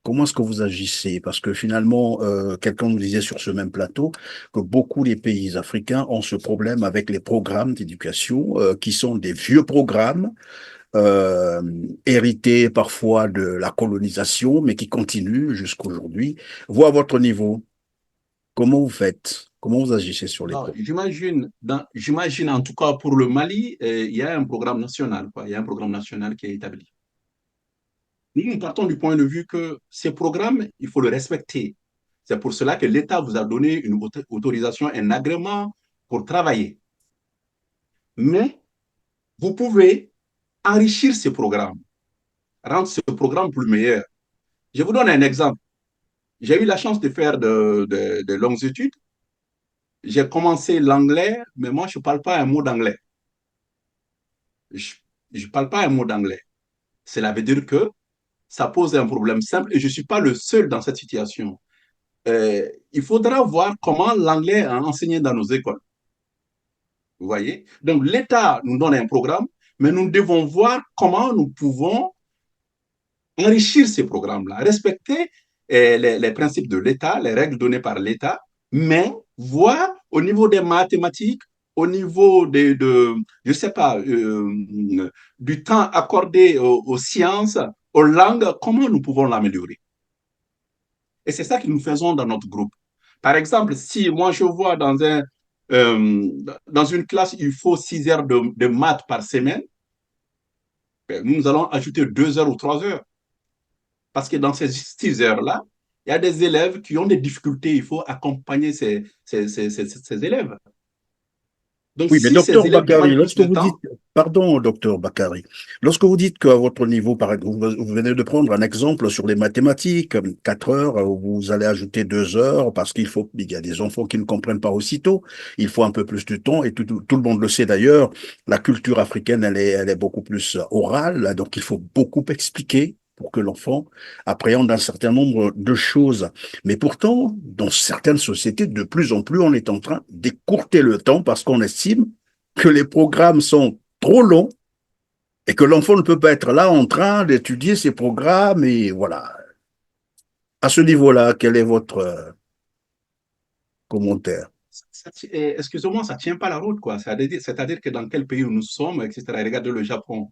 comment est-ce que vous agissez? Parce que finalement, quelqu'un nous disait sur ce même plateau que beaucoup des pays africains ont ce problème avec les programmes d'éducation, qui sont des vieux programmes euh, hérités parfois de la colonisation, mais qui continuent jusqu'aujourd'hui. Vous, à votre niveau, comment vous faites? Comment vous agissez sur les Non, programmes? j'imagine en tout cas pour le Mali, il y a un programme national, quoi. Il y a un programme national qui est établi. Nous partons du point de vue que ces programmes, il faut le respecter. C'est pour cela que l'État vous a donné une autorisation, un agrément pour travailler. Mais vous pouvez enrichir ces programmes, rendre ce programme plus meilleur. Je vous donne un exemple. J'ai eu la chance de faire de longues études. J'ai commencé l'anglais, mais moi, je ne parle pas un mot d'anglais. Je ne parle pas un mot d'anglais. Cela veut dire que ça pose un problème simple et je ne suis pas le seul dans cette situation. Il faudra voir comment l'anglais est enseigné dans nos écoles. Vous voyez? Donc, l'État nous donne un programme, mais nous devons voir comment nous pouvons enrichir ces programmes-là, respecter les principes de l'État, les règles données par l'État, mais voir au niveau des mathématiques, au niveau je ne sais pas, du temps accordé aux sciences, aux langues, comment nous pouvons l'améliorer. Et c'est ça que nous faisons dans notre groupe. Par exemple, si moi je vois euh, dans une classe, il faut 6 heures de maths par semaine, ben, nous allons ajouter 2 heures ou 3 heures. Parce que dans ces 6 heures-là, il y a des élèves qui ont des difficultés. Il faut accompagner ces élèves. Donc, Oui, mais si ces docteur élèves Bakary, demandent plus lorsque de vous temps, dites, pardon, docteur Bakary, lorsque vous dites qu'à votre niveau, par exemple, vous venez de prendre un exemple sur les mathématiques, 4 heures, vous allez ajouter 2 heures parce il y a des enfants qui ne comprennent pas aussitôt, il faut un peu plus de temps et tout le monde le sait d'ailleurs, la culture africaine, elle est beaucoup plus orale, donc il faut beaucoup expliquer pour que l'enfant appréhende un certain nombre de choses. Mais pourtant, dans certaines sociétés, de plus en plus, on est en train d'écourter le temps parce qu'on estime que les programmes sont trop longs et que l'enfant ne peut pas être là en train d'étudier ces programmes. Et voilà. À ce niveau-là, quel est votre commentaire? excusez-moi, ça ne tient pas la route, quoi. C'est-à-dire que dans quel pays nous sommes, etc. Regardez le Japon.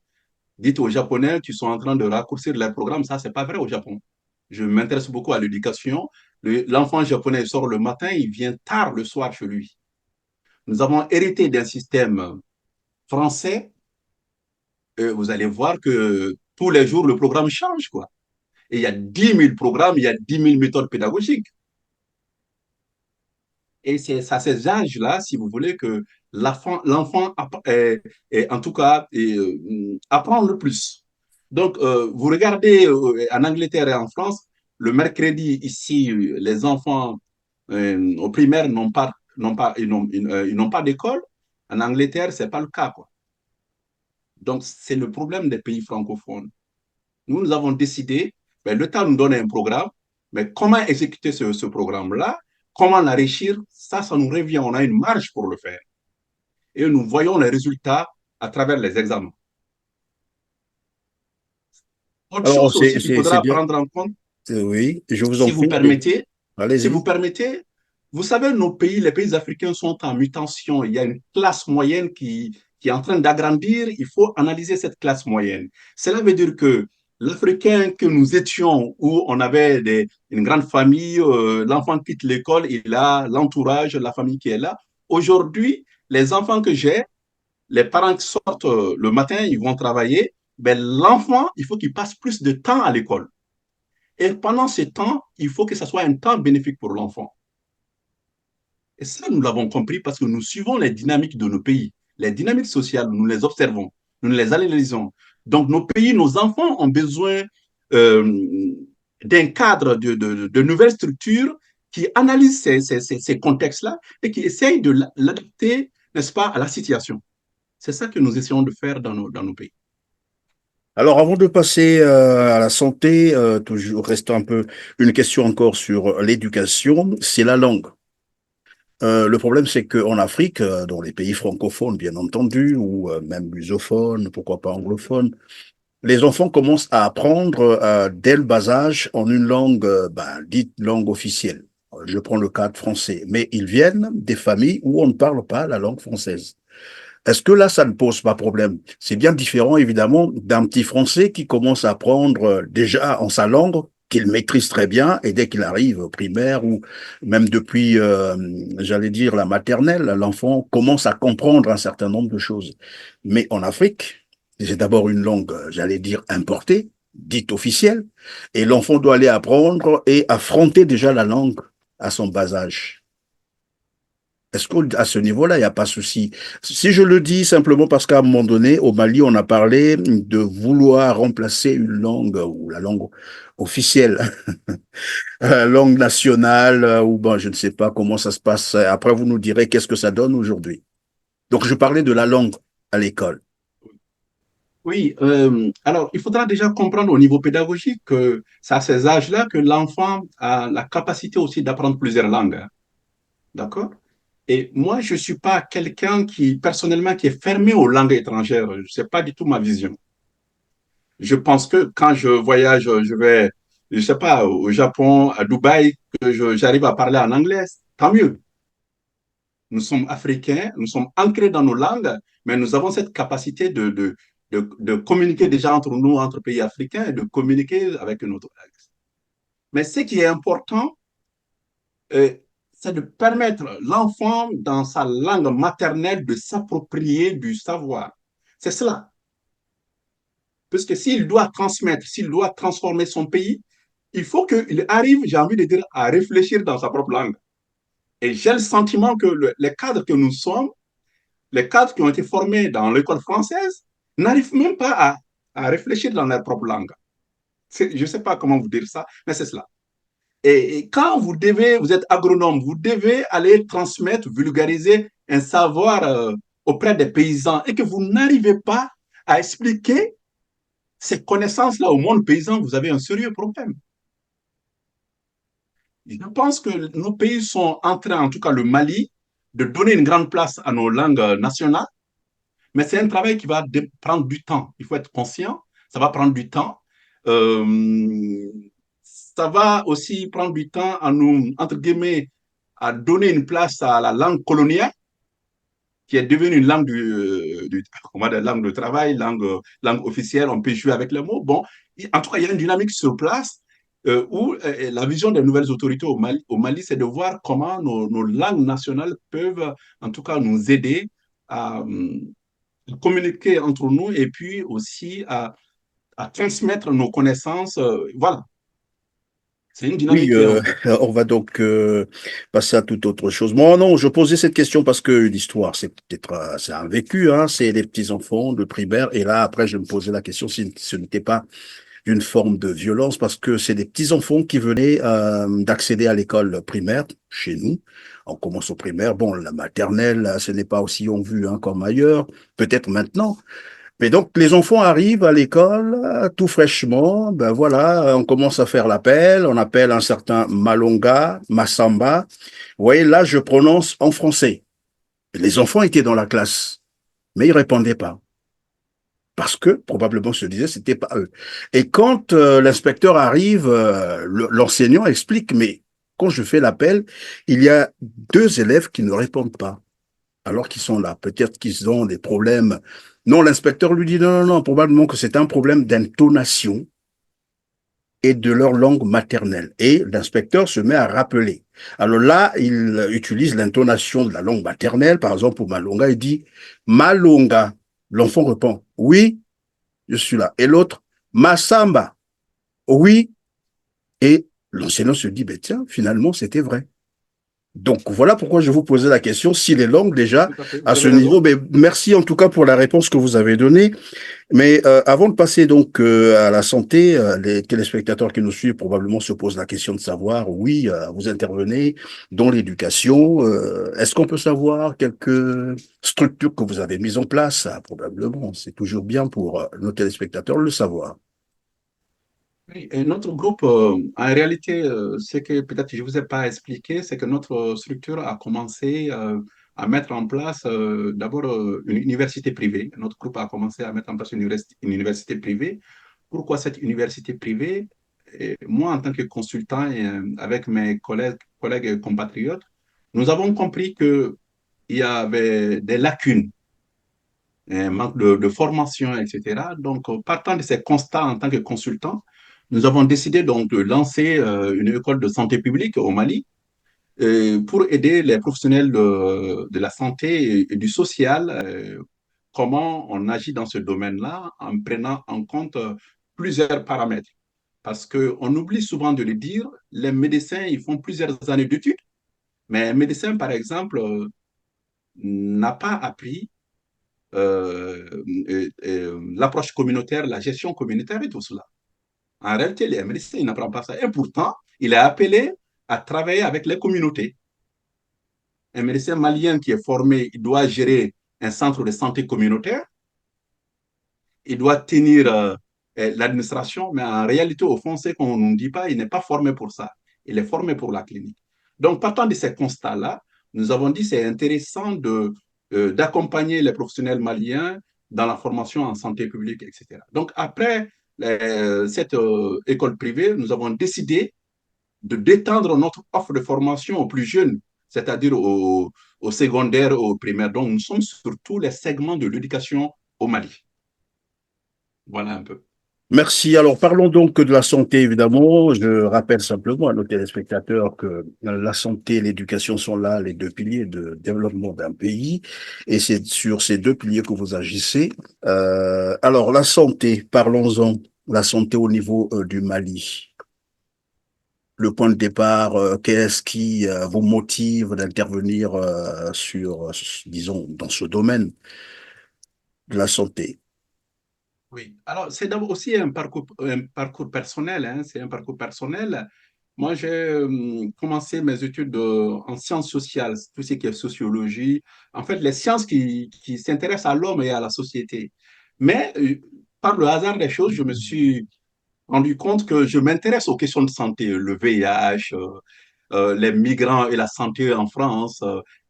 Dites aux Japonais qu'ils sont en train de raccourcir leur programme. Ça, ce n'est pas vrai au Japon. Je m'intéresse beaucoup à l'éducation. L'enfant japonais sort le matin, il vient tard le soir chez lui. Nous avons hérité d'un système français. Vous allez voir que tous les jours, le programme change, quoi. Et il y a 10 000 programmes, il y a 10 000 méthodes pédagogiques. Et c'est à ces âges-là, si vous voulez, que l'enfant en tout cas, apprend le plus. Donc, vous regardez en Angleterre et en France, le mercredi, ici, les enfants au primaire ils n'ont pas d'école. En Angleterre, ce n'est pas le cas, quoi. Donc, c'est le problème des pays francophones. Nous avons décidé, ben, l'État nous donne un programme, mais comment exécuter ce programme-là, comment l'enrichir, ça nous revient. On a une marge pour le faire. Et nous voyons les résultats à travers les examens. Autre Alors, chose aussi qu'il c'est faudra bien. prendre en compte, Oui, je vous en si vous prie. permettez, si Allez-y. vous permettez, vous savez, nos pays, les pays africains sont en mutation. Il y a une classe moyenne qui est en train d'agrandir. Il faut analyser cette classe moyenne. Cela veut dire que l'Africain que nous étions, où on avait une grande famille, l'enfant quitte l'école, il a l'entourage, la famille qui est là. Aujourd'hui, les enfants que j'ai, les parents qui sortent le matin, ils vont travailler, ben, l'enfant, il faut qu'il passe plus de temps à l'école. Et pendant ce temps, il faut que ce soit un temps bénéfique pour l'enfant. Et ça, nous l'avons compris parce que nous suivons les dynamiques de nos pays. Les dynamiques sociales, nous les observons, nous les analysons. Donc, nos pays, nos enfants ont besoin euh, d'un cadre de nouvelles structures qui analysent ces contextes-là et qui essayent de l'adapter, n'est-ce pas, à la situation. C'est ça que nous essayons de faire dans nos pays. Alors, avant de passer à la santé, toujours reste un peu une question encore sur l'éducation, c'est la langue. Le problème, c'est qu'en Afrique, dans les pays francophones, bien entendu, ou même lusophones, pourquoi pas anglophones, les enfants commencent à apprendre dès le bas âge en une langue dite langue officielle. Je prends le cas de français, mais ils viennent des familles où on ne parle pas la langue française. Est-ce que là, ça ne pose pas problème? C'est bien différent, évidemment, d'un petit Français qui commence à apprendre déjà en sa langue, qu'il maîtrise très bien, et dès qu'il arrive au primaire ou même depuis, j'allais dire, la maternelle, l'enfant commence à comprendre un certain nombre de choses. Mais en Afrique, c'est d'abord une langue, j'allais dire, importée, dite officielle, et l'enfant doit aller apprendre et affronter déjà la langue à son bas âge. Est-ce qu'à ce niveau-là, il n'y a pas de souci? Si je le dis simplement parce qu'à un moment donné, au Mali, on a parlé de vouloir remplacer une langue, ou la langue officielle, la langue nationale, ou bon, je ne sais pas comment ça se passe. Après, vous nous direz qu'est-ce que ça donne aujourd'hui. Donc, je parlais de la langue à l'école. Oui, alors il faudra déjà comprendre au niveau pédagogique que c'est à ces âges-là que l'enfant a la capacité aussi d'apprendre plusieurs langues. Hein. D'accord? Et moi, je ne suis pas quelqu'un qui, personnellement, qui est fermé aux langues étrangères. Ce n'est pas du tout ma vision. Je pense que quand je voyage, je vais, je ne sais pas, au Japon, à Dubaï, que j'arrive à parler en anglais, tant mieux. Nous sommes africains, nous sommes ancrés dans nos langues, mais nous avons cette capacité de communiquer déjà entre nous, entre pays africains, et de communiquer avec notre langue. Mais ce qui est important, euh, c'est de permettre l'enfant, dans sa langue maternelle, de s'approprier du savoir. C'est cela. Puisque s'il doit transmettre, s'il doit transformer son pays, il faut qu'il arrive, j'ai envie de dire, à réfléchir dans sa propre langue. Et j'ai le sentiment que les cadres que nous sommes, les cadres qui ont été formés dans l'école française, n'arrivent même pas à réfléchir dans leur propre langue. Je ne sais pas comment vous dire ça, mais c'est cela. Et quand vous êtes agronome, vous devez aller transmettre, vulgariser un savoir auprès des paysans et que vous n'arrivez pas à expliquer ces connaissances-là au monde paysan, vous avez un sérieux problème. Je pense que nos pays sont en train, en tout cas le Mali, de donner une grande place à nos langues nationales, mais c'est un travail qui va prendre du temps. Il faut être conscient, ça va prendre du temps. Euh, Ça va aussi prendre du temps à nous, entre guillemets, à donner une place à la langue coloniale, qui est devenue une langue comment dire, langue de travail, langue officielle, on peut jouer avec les mots. Bon, en tout cas, il y a une dynamique sur place où la vision des nouvelles autorités au Mali c'est de voir comment nos langues nationales peuvent, en tout cas, nous aider à communiquer entre nous et puis aussi à transmettre nos connaissances. Voilà, c'est une Oui, dynamique qui est en cours. on va donc passer à toute autre chose. Moi, non, je posais cette question parce que l'histoire, c'est peut-être, c'est un vécu, hein, c'est les petits-enfants de primaire. Et là, après, je me posais la question si ce n'était pas une forme de violence parce que c'est des petits-enfants qui venaient d'accéder à l'école primaire chez nous. On commence au primaire. Bon, la maternelle, ce n'est pas aussi en vue hein, comme ailleurs, peut-être maintenant. Mais donc, les enfants arrivent à l'école tout fraîchement. Ben voilà, on commence à faire l'appel. On appelle un certain Malonga, Massamba. Vous voyez, là, je prononce en français. Les enfants étaient dans la classe, mais ils répondaient pas. Parce que, probablement, se disait, c'était pas eux. Et quand l'inspecteur arrive, l'enseignant explique, mais quand je fais l'appel, il y a deux élèves qui ne répondent pas alors qu'ils sont là. Peut-être qu'ils ont des problèmes. Non, l'inspecteur lui dit non, non, non, probablement que c'est un problème d'intonation. et de leur langue maternelle. Et l'inspecteur se met à rappeler. Alors là, il utilise l'intonation de la langue maternelle. Par exemple, pour Malonga, il dit Malonga. L'enfant répond oui, je suis là. Et l'autre, Masamba. Oui. Et l'enseignant se dit, ben tiens, finalement, c'était vrai. Donc voilà pourquoi je vous posais la question, si les langues déjà Tout à fait, à vous ce avez raison. niveau, mais merci en tout cas pour la réponse que vous avez donnée. Mais avant de passer donc à la santé, les téléspectateurs qui nous suivent probablement se posent la question de savoir, oui, vous intervenez dans l'éducation, est-ce qu'on peut savoir quelques structures que vous avez mises en place? Ah, probablement, c'est toujours bien pour nos téléspectateurs de le savoir. Oui, et notre groupe, en réalité, ce que peut-être je ne vous ai pas expliqué, c'est que notre structure a commencé à mettre en place d'abord une université privée. Notre groupe a commencé à mettre en place une université privée. Pourquoi cette université privée? Et moi, en tant que consultant et avec mes collègues et compatriotes, nous avons compris qu'il y avait des lacunes, un manque de formation, etc. Donc, partant de ces constats en tant que consultant, nous avons décidé donc de lancer une école de santé publique au Mali pour aider les professionnels de la santé et du social, comment on agit dans ce domaine-là en prenant en compte plusieurs paramètres. Parce qu'on oublie souvent de le dire, les médecins, ils font plusieurs années d'études, mais un médecin, par exemple, n'a pas appris l'approche communautaire, la gestion communautaire et tout cela. En réalité, les médecins, ils n'apprennent pas ça. Et pourtant, il est appelé à travailler avec les communautés. Un médecin malien qui est formé, il doit gérer un centre de santé communautaire, il doit tenir l'administration, mais en réalité, au fond, c'est qu'on ne dit pas, il n'est pas formé pour ça. Il est formé pour la clinique. Donc, partant de ces constats-là, nous avons dit que c'est intéressant d'accompagner les professionnels maliens dans la formation en santé publique, etc. Donc, après cette école privée, nous avons décidé de d'étendre notre offre de formation aux plus jeunes, c'est-à-dire aux secondaires, aux primaires. Donc, nous sommes sur tous les segments de l'éducation au Mali. Voilà un peu. Merci. Alors, parlons donc de la santé, évidemment. Je rappelle simplement à nos téléspectateurs que la santé et l'éducation sont là les deux piliers de développement d'un pays. Et c'est sur ces deux piliers que vous agissez. Alors, la santé, parlons-en. La santé au niveau du Mali. Le point de départ, qu'est-ce qui vous motive d'intervenir sur, disons, dans ce domaine de la santé? Oui, alors c'est d'abord aussi un parcours personnel, hein, c'est un parcours personnel. Moi, j'ai commencé mes études en sciences sociales, tout ce qui est sociologie, en fait, les sciences qui s'intéressent à l'homme et à la société. Mais par le hasard des choses, je me suis rendu compte que je m'intéresse aux questions de santé, le VIH, les migrants et la santé en France,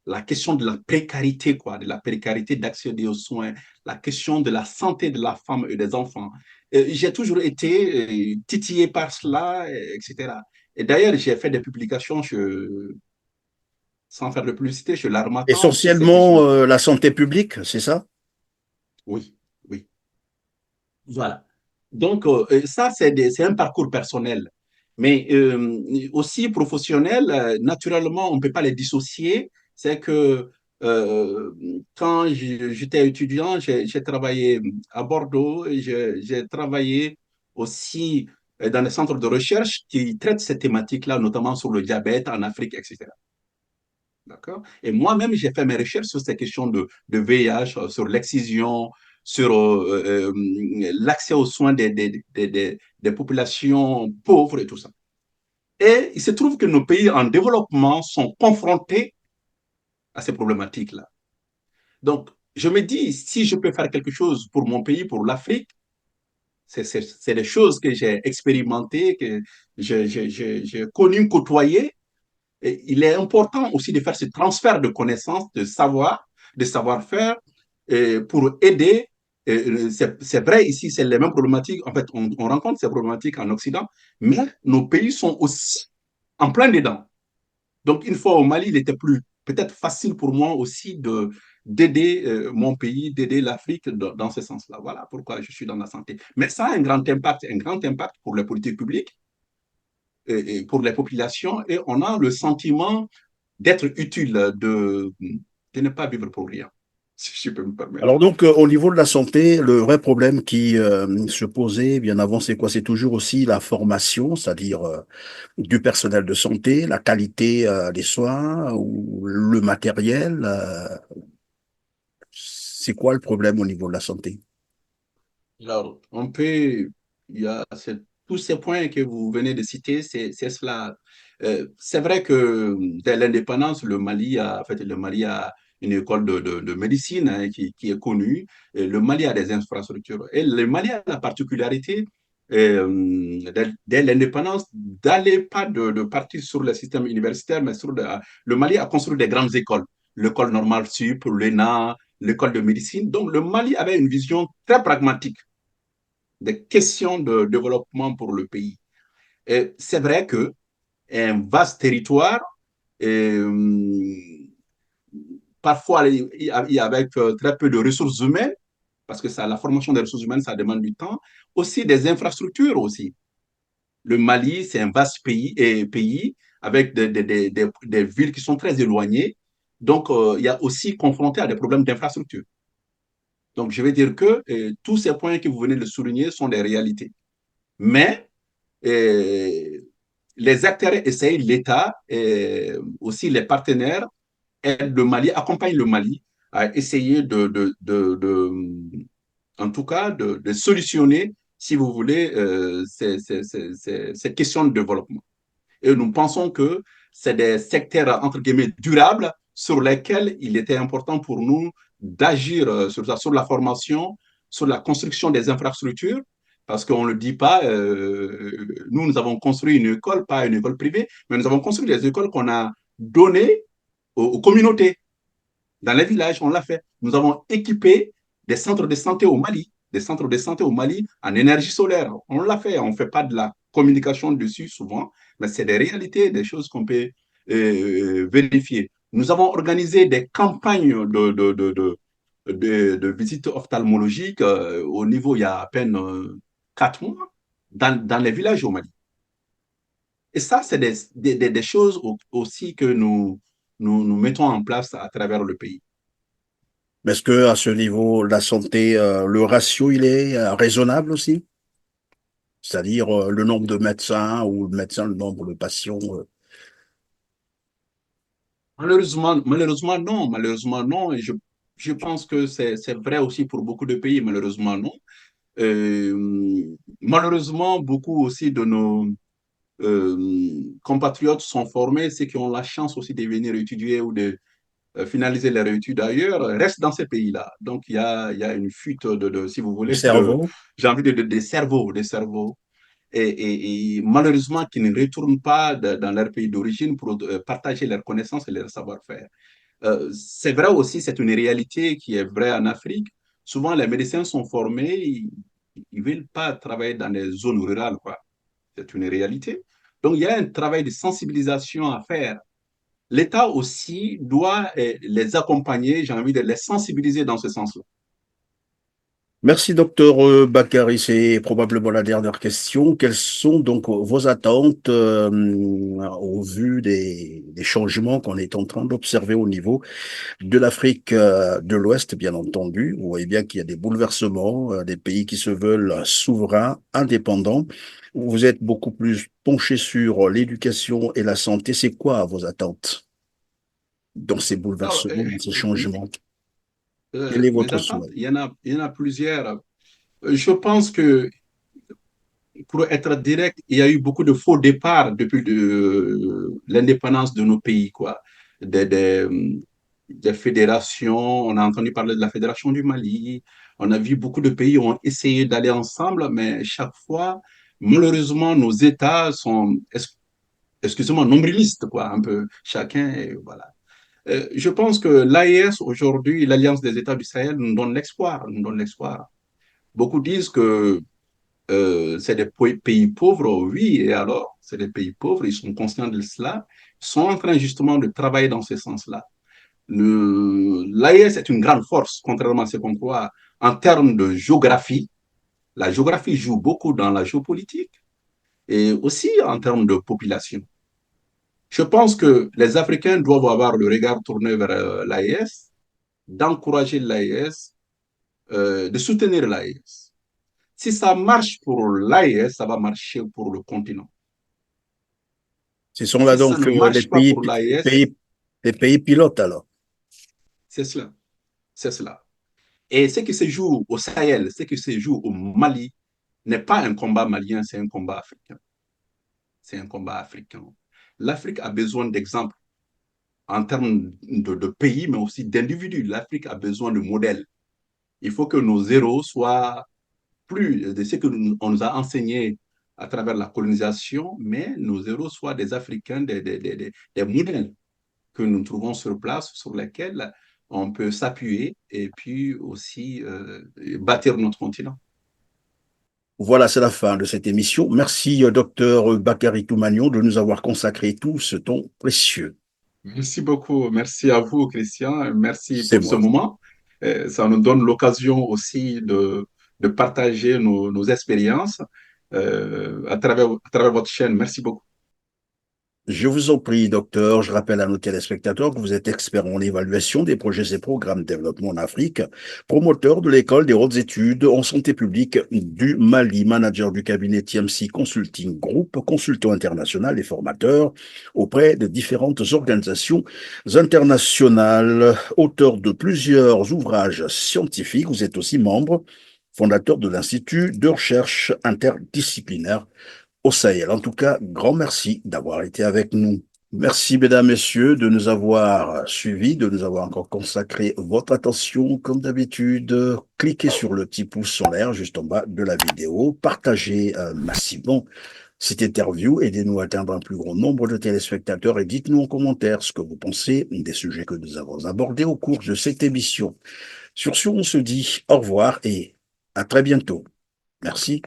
la question de la précarité, quoi, de la précarité d'accéder aux soins, la question de la santé de la femme et des enfants. J'ai toujours été titillé par cela, etc. Et d'ailleurs, j'ai fait des publications, sans faire de publicité, chez l'Harmattan sur ces Essentiellement, questions-là. la santé publique, c'est ça? Oui, oui. Voilà. Donc, ça, c'est un parcours personnel. Mais aussi professionnel, naturellement, on ne peut pas les dissocier. C'est que euh, quand j'étais étudiant, j'ai travaillé à Bordeaux, et j'ai travaillé aussi dans des centres de recherche qui traitent ces thématiques-là, notamment sur le diabète en Afrique, etc. D'accord? Et moi-même, j'ai fait mes recherches sur ces questions de VIH, sur l'excision, sur l'accès aux soins des populations pauvres et tout ça. Et il se trouve que nos pays en développement sont confrontés à ces problématiques-là. Donc, je me dis, si je peux faire quelque chose pour mon pays, pour l'Afrique, c'est des choses que j'ai expérimentées, que j'ai connues, côtoyées. Et il est important aussi de faire ce transfert de connaissances, de savoir, de savoir-faire pour aider. C'est vrai, ici, c'est les mêmes problématiques. En fait, on rencontre ces problématiques en Occident, mais nos pays sont aussi en plein dedans. Donc, une fois au Mali, il était plus peut-être facile pour moi aussi d'aider mon pays, d'aider l'Afrique dans ce sens-là. Voilà pourquoi je suis dans la santé. Mais ça a un grand impact pour les politiques publiques et pour les populations, et on a le sentiment d'être utile, de ne pas vivre pour rien, si je peux me permettre. Alors donc, au niveau de la santé, le vrai problème qui se posait bien avant, c'est quoi? C'est toujours aussi la formation, c'est-à-dire du personnel de santé, la qualité des soins ou le matériel. C'est quoi le problème au niveau de la santé? Alors, on peut, il y a tous ces points que vous venez de citer, c'est cela. C'est vrai que dès l'indépendance, le Mali a une école de médecine, hein, qui est connue. Et le Mali a des infrastructures. Et le Mali a la particularité, dès l'indépendance, d'aller pas de partir sur le système universitaire, mais le Mali a construit des grandes écoles. L'école normale sup, l'ENA, l'école de médecine. Donc, le Mali avait une vision très pragmatique des questions de développement pour le pays. Et c'est vrai que un vaste territoire, et, parfois avec très peu de ressources humaines, parce que ça, la formation des ressources humaines, ça demande du temps, aussi des infrastructures aussi. Le Mali, c'est un vaste pays avec des villes qui sont très éloignées. Donc, il y a aussi confronté à des problèmes d'infrastructure. Donc, je vais dire que tous ces points que vous venez de souligner sont des réalités. Mais et les acteurs essayent, l'État et aussi les partenaires aident le Mali, accompagnent le Mali à essayer en tout cas, de solutionner, si vous voulez, ces questions de développement. Et nous pensons que c'est des secteurs, entre guillemets, durables sur lesquels il était important pour nous d'agir sur la formation, sur la construction des infrastructures, parce qu'on ne le dit pas, nous avons construit une école, pas une école privée, mais nous avons construit des écoles qu'on a données aux communautés. Dans les villages, on l'a fait. Nous avons équipé des centres de santé au Mali, des centres de santé au Mali en énergie solaire. On l'a fait. On ne fait pas de la communication dessus souvent, mais c'est des réalités, des choses qu'on peut vérifier. Nous avons organisé des campagnes de visites ophtalmologiques au niveau, il y a à peine 4 mois, dans les villages au Mali. Et ça, c'est des choses aussi que nous mettons en place à travers le pays. Est-ce que à ce niveau, la santé, le ratio, il est raisonnable aussi? C'est-à-dire le nombre de médecins ou le médecin, le nombre de patients. Malheureusement, non. Malheureusement, non. Et je pense que c'est vrai aussi pour beaucoup de pays. Malheureusement, non. Malheureusement, beaucoup aussi de nos compatriotes sont formés, ceux qui ont la chance aussi de venir étudier ou de finaliser leur études ailleurs, restent dans ces pays-là. Donc, il y a une fuite si vous Le voulez, cerveau. j'ai envie des cerveaux et malheureusement qui ne retournent pas dans leur pays d'origine pour partager leurs connaissances et leur savoir-faire. C'est vrai aussi, c'est une réalité qui est vraie en Afrique. Souvent, les médecins sont formés, ils ne veulent pas travailler dans les zones rurales, quoi. C'est une réalité. Donc, il y a un travail de sensibilisation à faire. L'État aussi doit les accompagner, j'ai envie de les sensibiliser dans ce sens-là. Merci, docteur Bakary. C'est probablement la dernière question. Quelles sont donc vos attentes au vu des changements qu'on est en train d'observer au niveau de l'Afrique de l'Ouest, bien entendu? Vous voyez bien qu'il y a des bouleversements, des pays qui se veulent souverains, indépendants. Vous êtes beaucoup plus penché sur l'éducation et la santé. C'est quoi vos attentes dans ces Alors, bouleversements, dans ces changements? Quel est mes votre attentes, souhait? il y en a plusieurs. Je pense que, pour être direct, il y a eu beaucoup de faux départs depuis l'indépendance de nos pays, quoi. Des, des, des fédérations, on a entendu parler de la Fédération du Mali, on a vu beaucoup de pays ont essayé d'aller ensemble, mais chaque fois, malheureusement, nos États sont, excusez-moi, nombrilistes, quoi, un peu, chacun, voilà. Je pense que l'AES aujourd'hui, l'Alliance des États du Sahel, nous donne l'espoir, nous donne l'espoir. Beaucoup disent que c'est des pays pauvres, oui, et alors, c'est des pays pauvres, ils sont conscients de cela, ils sont en train justement de travailler dans ce sens-là. L'AES est une grande force, contrairement à ce qu'on croit, en termes de géographie. La géographie joue beaucoup dans la géopolitique et aussi en termes de population. Je pense que les Africains doivent avoir le regard tourné vers l'AES, d'encourager l'AES, de soutenir l'AES. Si ça marche pour l'AES, ça va marcher pour le continent. Ce sont là Si ça donc ne marche pas pour l'AES, les pays pilotes alors. c'est cela. C'est cela. Et ce qui se joue au Sahel, ce qui se joue au Mali, n'est pas un combat malien, c'est un combat africain. C'est un combat africain. L'Afrique a besoin d'exemples en termes de pays, mais aussi d'individus. L'Afrique a besoin de modèles. Il faut que nos héros soient plus de ce qu'on nous a enseigné à travers la colonisation, mais nos héros soient des Africains, des modèles que nous trouvons sur place, sur lesquels on peut s'appuyer et puis aussi bâtir notre continent. Voilà, c'est la fin de cette émission. Merci, docteur Bakary Toumanion, de nous avoir consacré tout ce temps précieux. Merci beaucoup. Merci à vous, Christian. Merci C'est pour ce moi. moment. Ça nous donne l'occasion aussi de partager nos expériences à travers votre chaîne. Merci beaucoup. Je vous en prie, docteur. Je rappelle à nos téléspectateurs que vous êtes expert en évaluation des projets et programmes de développement en Afrique, promoteur de l'école des hautes études en santé publique du Mali, manager du cabinet TMC Consulting Group, consultant international et formateur auprès de différentes organisations internationales, auteur de plusieurs ouvrages scientifiques. Vous êtes aussi membre fondateur de l'Institut de recherche interdisciplinaire au Sahel. En tout cas, grand merci d'avoir été avec nous. Merci, mesdames, messieurs, de nous avoir suivis, de nous avoir encore consacré votre attention. Comme d'habitude, cliquez sur le petit pouce en l'air juste en bas de la vidéo. Partagez massivement cette interview. Aidez-nous à atteindre un plus grand nombre de téléspectateurs et dites-nous en commentaire ce que vous pensez des sujets que nous avons abordés au cours de cette émission. Sur ce, on se dit au revoir et à très bientôt. Merci.